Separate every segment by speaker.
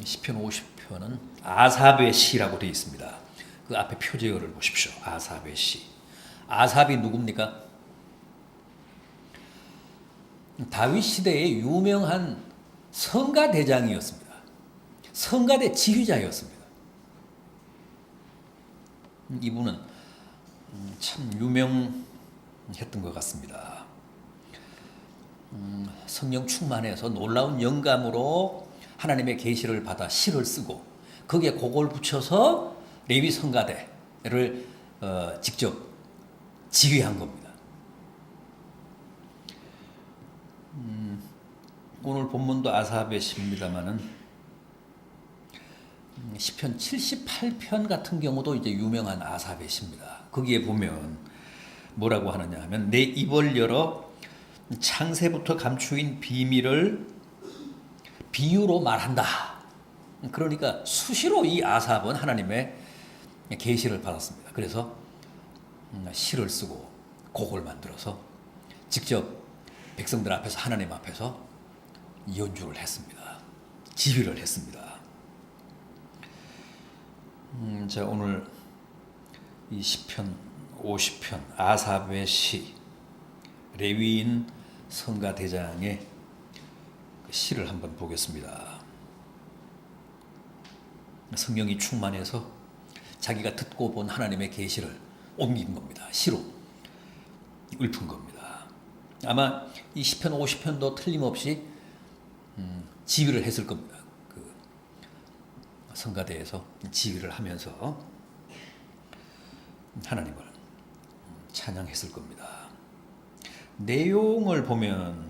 Speaker 1: 시편 50편은 아삽의 시라고 되어 있습니다. 그 앞에 표제어를 보십시오. 아삽의 시. 아삽이 누굽니까? 다윗 시대의 유명한 성가대장이었습니다. 성가대 지휘자였습니다. 이분은 참 유명했던 것 같습니다. 성령 충만해서 놀라운 영감으로 하나님의 계시를 받아 시를 쓰고 거기에 곡을 붙여서 레위 성가대를 직접 지휘한 겁니다. 오늘 본문도 아삽의 시입니다만은 시편 78편 같은 경우도 이제 유명한 아삽의 시입니다. 거기에 보면 뭐라고 하느냐 하면 내 입을 열어 창세부터 감추인 비밀을 비유로 말한다. 그러니까 수시로 이 아삽은 하나님의 계시를 받았습니다. 그래서 시를 쓰고 곡을 만들어서 직접 백성들 앞에서 하나님 앞에서 연주를 했습니다. 지휘를 했습니다. 자, 오늘 이 시편 50편 아삽의 시 레위인 성가대장의 시를 한번 보겠습니다. 성령이 충만해서 자기가 듣고 본 하나님의 계시를 옮긴 겁니다. 시로 읊은 겁니다. 아마 이 시편 50편도 틀림없이 지휘를 했을 겁니다. 그 성가대에서 지휘를 하면서 하나님을 찬양했을 겁니다. 내용을 보면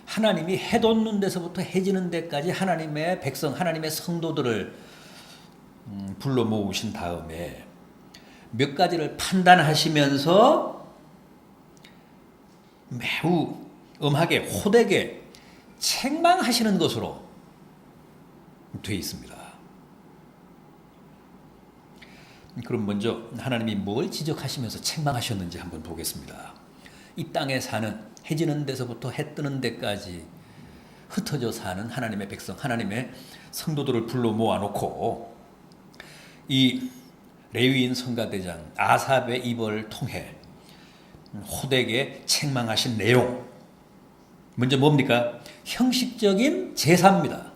Speaker 1: 하나님이 해 돋는 데서부터 해 지는 데까지 하나님의 백성, 하나님의 성도들을 불러 모으신 다음에 몇 가지를 판단하시면서 매우 엄하게 호되게 책망하시는 것으로 되어 있습니다. 그럼 먼저 하나님이 뭘 지적하시면서 책망하셨는지 한번 보겠습니다. 이 땅에 사는 해 지는 데서부터 해 뜨는 데까지 흩어져 사는 하나님의 백성, 하나님의 성도들을 불러 모아놓고 이 레위인 성가대장 아삽의 입을 통해 호되게 책망하신 내용, 먼저 뭡니까? 형식적인 제사입니다.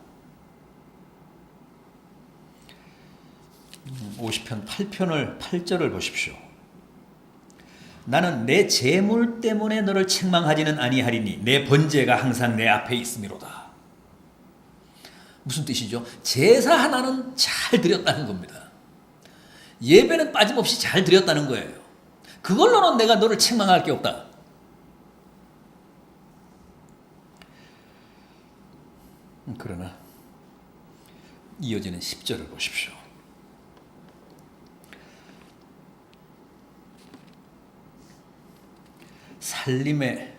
Speaker 1: 50편 8편을 8절을 보십시오. 나는 내 재물 때문에 너를 책망하지는 아니하리니 내 번제가 항상 내 앞에 있음이로다. 무슨 뜻이죠? 제사 하나는 잘 드렸다는 겁니다. 예배는 빠짐없이 잘 드렸다는 거예요. 그걸로는 내가 너를 책망할 게 없다. 그러나 이어지는 10절을 보십시오. 살림의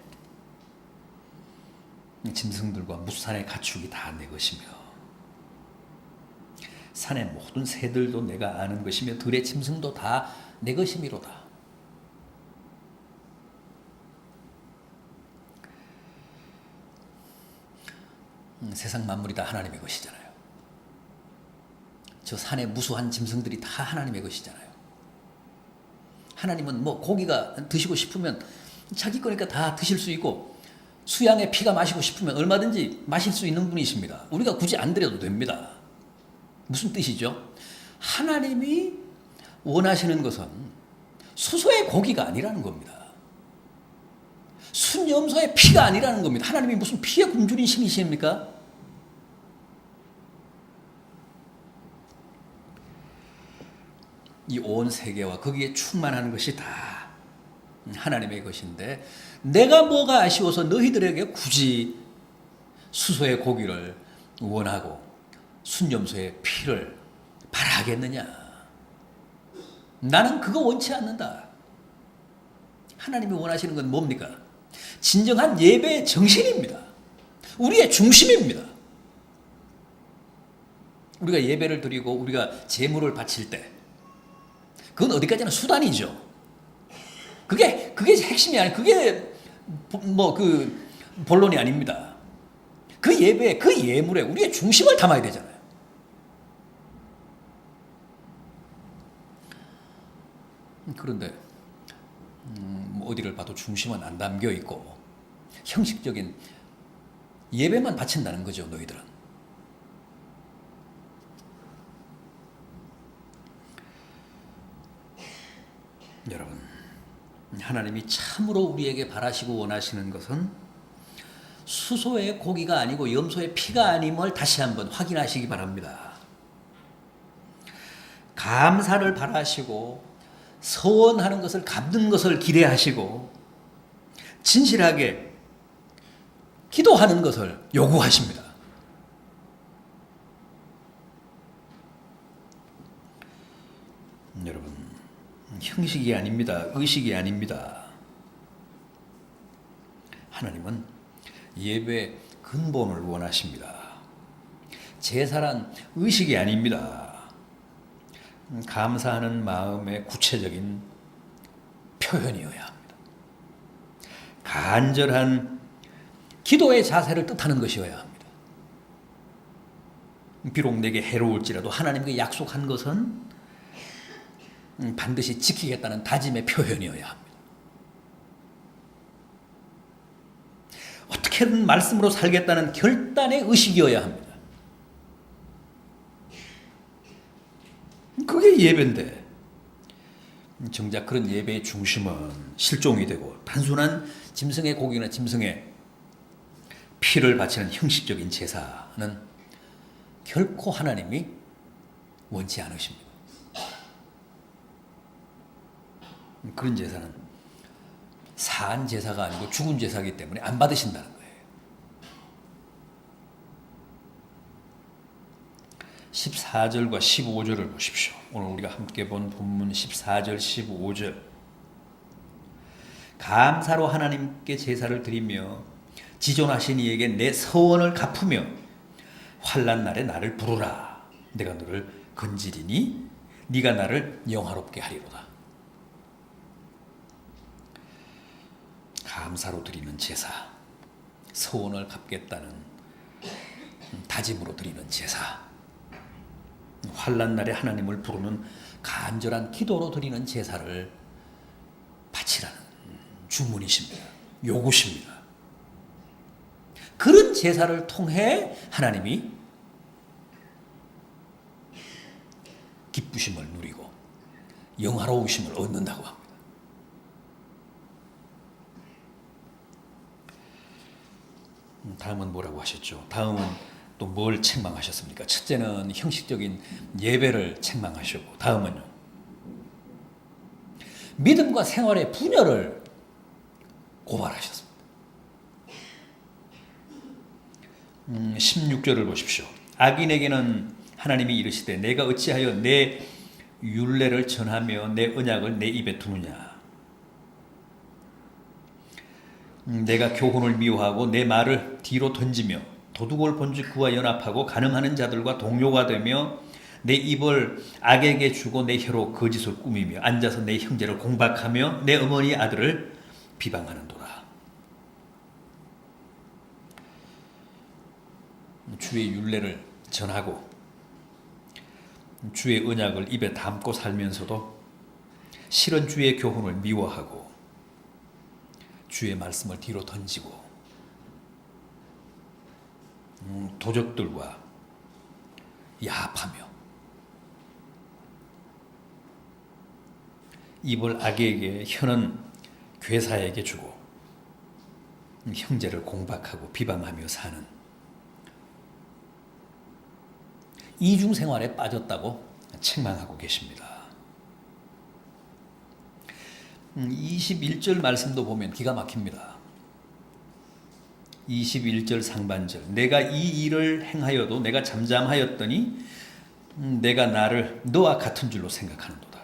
Speaker 1: 짐승들과 무산의 가축이 다 내 것이며 산의 모든 새들도 내가 아는 것이며 들의 짐승도 다 내 것이미로다. 세상 만물이 다 하나님의 것이잖아요. 저 산의 무수한 짐승들이 다 하나님의 것이잖아요. 하나님은 뭐 고기가 드시고 싶으면 자기 거니까 다 드실 수 있고 수양의 피가 마시고 싶으면 얼마든지 마실 수 있는 분이십니다. 우리가 굳이 안 드려도 됩니다. 무슨 뜻이죠? 하나님이 원하시는 것은 수소의 고기가 아니라는 겁니다. 순염소의 피가 아니라는 겁니다. 하나님이 무슨 피의 굶주린 신이십니까? 이 온 세계와 거기에 충만한 것이 다 하나님의 것인데 내가 뭐가 아쉬워서 너희들에게 굳이 수소의 고기를 원하고 순염소의 피를 바라겠느냐? 나는 그거 원치 않는다. 하나님이 원하시는 건 뭡니까? 진정한 예배의 정신입니다. 우리의 중심입니다. 우리가 예배를 드리고 우리가 제물을 바칠 때 그건 어디까지나 수단이죠. 그게 핵심이 아니에요. 그게 뭐 그 본론이 아닙니다. 그 예배에 그 예물에 우리의 중심을 담아야 되잖아요. 그런데 어디를 봐도 중심은 안 담겨 있고 형식적인 예배만 바친다는 거죠, 너희들은. 여러분, 하나님이 참으로 우리에게 바라시고 원하시는 것은 수소의 고기가 아니고 염소의 피가 아님을 다시 한번 확인하시기 바랍니다. 감사를 바라시고 서원하는 것을 갚는 것을 기대하시고 진실하게 기도하는 것을 요구하십니다. 여러분, 형식이 아닙니다. 의식이 아닙니다. 하나님은 예배의 근본을 원하십니다. 제사란 의식이 아닙니다. 감사하는 마음의 구체적인 표현이어야 합니다. 간절한 기도의 자세를 뜻하는 것이어야 합니다. 비록 내게 해로울지라도 하나님께 약속한 것은 반드시 지키겠다는 다짐의 표현이어야 합니다. 어떻게든 말씀으로 살겠다는 결단의 의식이어야 합니다. 그게 예배인데 정작 그런 예배의 중심은 실종이 되고 단순한 짐승의 고기나 짐승의 피를 바치는 형식적인 제사는 결코 하나님이 원치 않으십니다. 그런 제사는 산 제사가 아니고 죽은 제사이기 때문에 안 받으신다는 거예요. 14절과 15절을 보십시오. 오늘 우리가 함께 본 본문 14절 15절. 감사로 하나님께 제사를 드리며 지존하신 이에게 내 서원을 갚으며 환난 날에 나를 부르라. 내가 너를 건지리니 네가 나를 영화롭게 하리로다. 감사로 드리는 제사, 서원을 갚겠다는 다짐으로 드리는 제사, 환난 날에 하나님을 부르는 간절한 기도로 드리는 제사를 바치라는 주문이십니다. 요구십니다. 그런 제사를 통해 하나님이 기쁘심을 누리고 영화로우심을 얻는다고 합니다. 다음은 뭐라고 하셨죠? 다음은 또 뭘 책망하셨습니까? 첫째는 형식적인 예배를 책망하셨고 다음은요. 믿음과 생활의 분열을 고발하셨습니다. 16절을 보십시오. 악인에게는 하나님이 이르시되 내가 어찌하여 내 율례를 전하며 내 언약을 내 입에 두느냐. 내가 교훈을 미워하고 내 말을 뒤로 던지며 도둑을 본즉 그와 연합하고 간음하는 자들과 동료가 되며 내 입을 악에게 주고 내 혀로 거짓을 꾸미며 앉아서 내 형제를 공박하며 내 어머니 아들을 비방하는도다. 주의 율례를 전하고 주의 언약을 입에 담고 살면서도 실은 주의 교훈을 미워하고 주의 말씀을 뒤로 던지고 도적들과 야합하며 입을 악에게 혀는 괴사에게 주고 형제를 공박하고 비방하며 사는 이중 생활에 빠졌다고 책망하고 계십니다. 21절 말씀도 보면 기가 막힙니다. 21절 상반절. 내가 이 일을 행하여도 내가 잠잠하였더니 내가 나를 너와 같은 줄로 생각하는도다.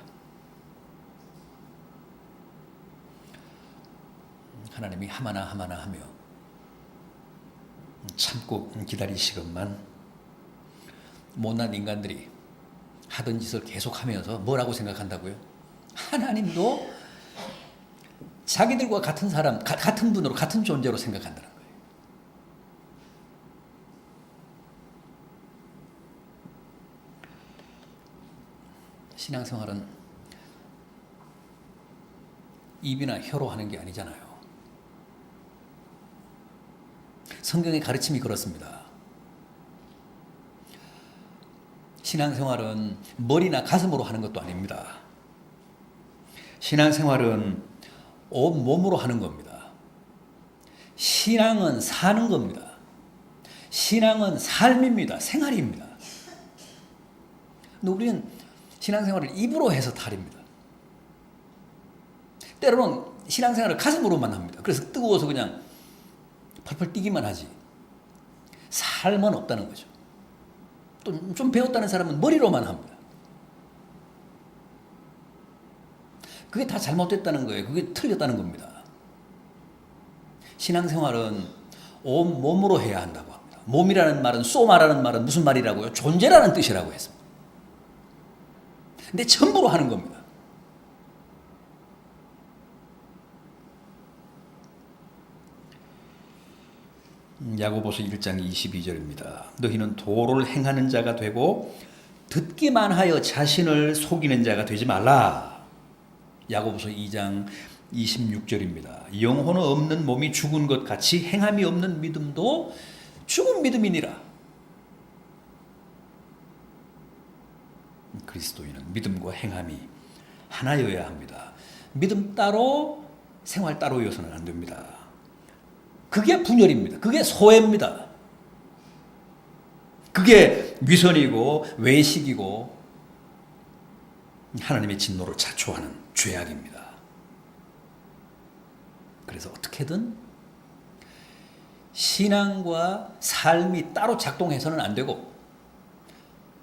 Speaker 1: 하나님이 하마나 하며 참고 기다리시건만 못난 인간들이 하던 짓을 계속하면서 뭐라고 생각한다고요? 하나님도 자기들과 같은 사람, 같은 분으로, 같은 존재로 생각한다는 거예요. 신앙생활은 입이나 혀로 하는 게 아니잖아요. 성경의 가르침이 그렇습니다. 신앙생활은 머리나 가슴으로 하는 것도 아닙니다. 신앙생활은 온 몸으로 하는 겁니다. 신앙은 사는 겁니다. 신앙은 삶입니다. 생활입니다. 근데 우리는 신앙생활을 입으로 해서 탈입니다. 때로는 신앙생활을 가슴으로만 합니다. 그래서 뜨거워서 그냥 펄펄 뛰기만 하지 삶은 없다는 거죠. 또 좀 배웠다는 사람은 머리로만 합니다. 그게 다 잘못됐다는 거예요. 그게 틀렸다는 겁니다. 신앙생활은 온 몸으로 해야 한다고 합니다. 몸이라는 말은 소마라는 말은 무슨 말이라고요? 존재라는 뜻이라고 했습니다. 근데 전부로 하는 겁니다. 야고보서 1장 22절입니다. 너희는 도를 행하는 자가 되고 듣기만 하여 자신을 속이는 자가 되지 말라. 야고보서 2장 26절입니다. 영혼 없는 몸이 죽은 것 같이 행함이 없는 믿음도 죽은 믿음이니라. 그리스도인은 믿음과 행함이 하나여야 합니다. 믿음 따로 생활 따로여서는 안 됩니다. 그게 분열입니다. 그게 소외입니다. 그게 위선이고 외식이고 하나님의 진노를 자초하는 죄악입니다. 그래서 어떻게든 신앙과 삶이 따로 작동해서는 안 되고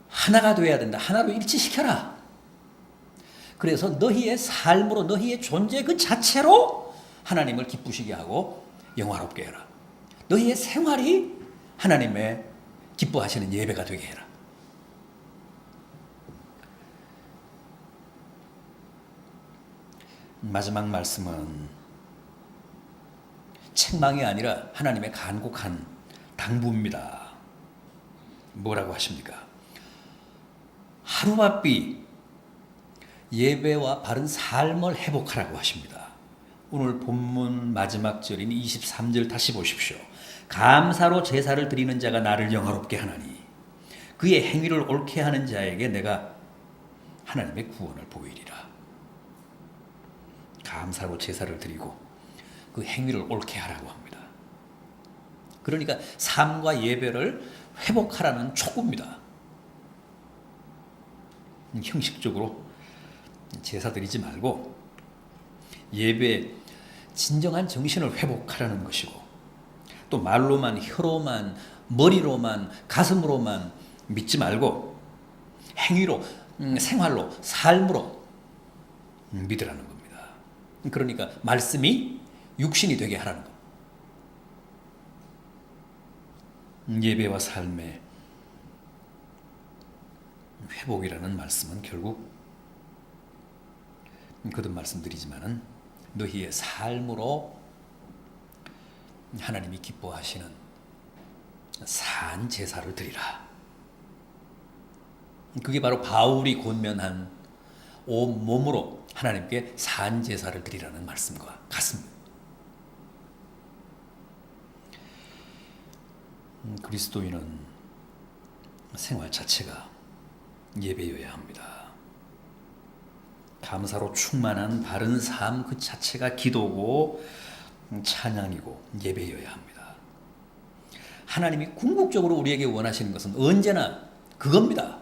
Speaker 1: 하나가 되어야 된다. 하나로 일치시켜라. 그래서 너희의 삶으로 너희의 존재 그 자체로 하나님을 기쁘시게 하고 영화롭게 해라. 너희의 생활이 하나님의 기뻐하시는 예배가 되게 해라. 마지막 말씀은 책망이 아니라 하나님의 간곡한 당부입니다. 뭐라고 하십니까? 하루바삐 예배와 바른 삶을 회복하라고 하십니다. 오늘 본문 마지막 절인 23절 다시 보십시오. 감사로 제사를 드리는 자가 나를 영화롭게 하나니 그의 행위를 옳게 하는 자에게 내가 하나님의 구원을 보이리라. 감사로 제사를 드리고 그 행위를 옳게 하라고 합니다. 그러니까 삶과 예배를 회복하라는 촉구입니다. 형식적으로 제사 드리지 말고 예배 진정한 정신을 회복하라는 것이고 또 말로만 혀로만 머리로만 가슴으로만 믿지 말고 행위로 생활로 삶으로 믿으라는 겁니다. 그러니까 말씀이 육신이 되게 하라는 겁니다. 예배와 삶의 회복이라는 말씀은 결국 거듭 말씀드리지만은 너희의 삶으로 하나님이 기뻐하시는 산 제사를 드리라. 그게 바로 바울이 권면한 온 몸으로 하나님께 산 제사를 드리라는 말씀과 같습니다. 그리스도인은 생활 자체가 예배여야 합니다. 감사로 충만한 바른 삶 그 자체가 기도고 찬양이고 예배여야 합니다. 하나님이 궁극적으로 우리에게 원하시는 것은 언제나 그겁니다.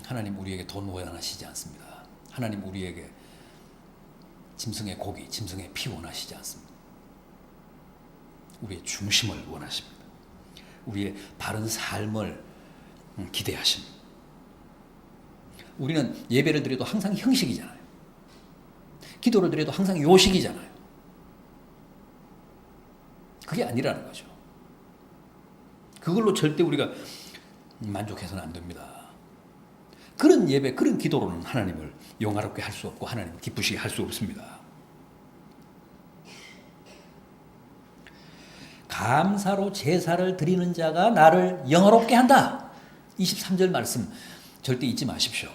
Speaker 1: 하나님 우리에게 돈 원하시지 않습니다. 하나님 우리에게 짐승의 고기, 짐승의 피 원하시지 않습니다. 우리의 중심을 원하십니다. 우리의 바른 삶을 기대하십니다. 우리는 예배를 드려도 항상 형식이잖아요. 기도를 드려도 항상 요식이잖아요. 그게 아니라는 거죠. 그걸로 절대 우리가 만족해서는 안 됩니다. 그런 예배, 그런 기도로는 하나님을 영화롭게 할 수 없고 하나님을 기쁘시게 할 수 없습니다. 감사로 제사를 드리는 자가 나를 영화롭게 한다. 23절 말씀 절대 잊지 마십시오.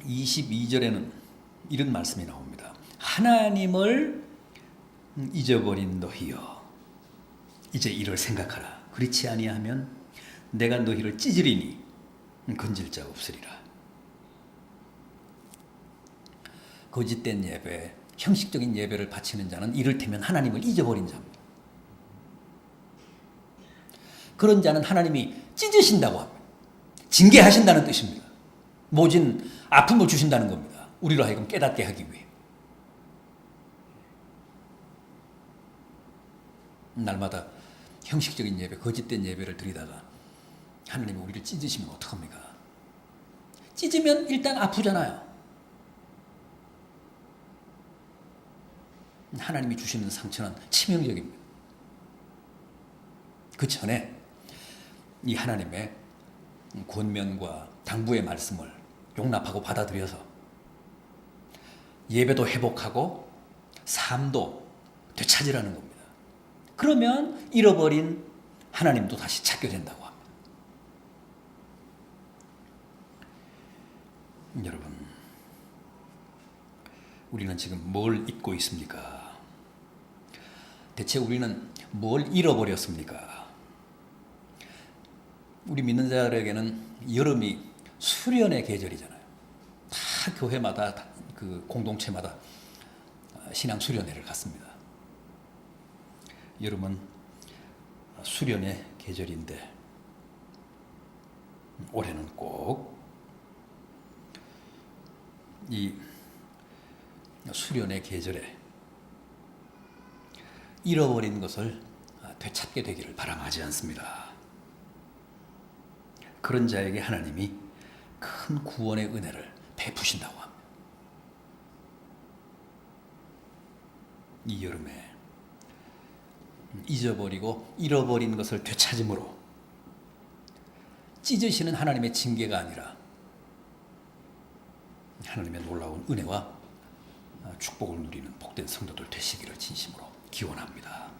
Speaker 1: 22절에는 이런 말씀이 나옵니다. 하나님을 잊어버린 너희여, 이제 이를 생각하라. 그렇지 아니하면 내가 너희를 찢으리니 건질 자 없으리라. 거짓된 예배, 형식적인 예배를 바치는 자는 이를테면 하나님을 잊어버린 자입니다. 그런 자는 하나님이 찢으신다고 합니다. 징계하신다는 뜻입니다. 모진 아픔을 주신다는 겁니다. 우리로 하여금 깨닫게 하기 위해. 날마다 형식적인 예배, 거짓된 예배를 드리다가 하나님이 우리를 찢으시면 어떡합니까? 찢으면 일단 아프잖아요. 하나님이 주시는 상처는 치명적입니다. 그 전에 이 하나님의 권면과 당부의 말씀을 용납하고 받아들여서 예배도 회복하고 삶도 되찾으라는 겁니다. 그러면 잃어버린 하나님도 다시 찾게 된다고 합니다. 여러분, 우리는 지금 뭘 잊고 있습니까? 대체 우리는 뭘 잃어버렸습니까? 우리 믿는 자들에게는 여름이 수련의 계절이잖아요. 다 교회마다 그 공동체마다 신앙 수련회를 갖습니다. 여름은 수련의 계절인데 올해는 꼭 이 수련의 계절에 잃어버린 것을 되찾게 되기를 바람하지 않습니다. 그런 자에게 하나님이 큰 구원의 은혜를 베푸신다고 합니다. 이 여름에 잊어버리고 잃어버린 것을 되찾음으로 찢으시는 하나님의 징계가 아니라 하나님의 놀라운 은혜와 축복을 누리는 복된 성도들 되시기를 진심으로 기원합니다.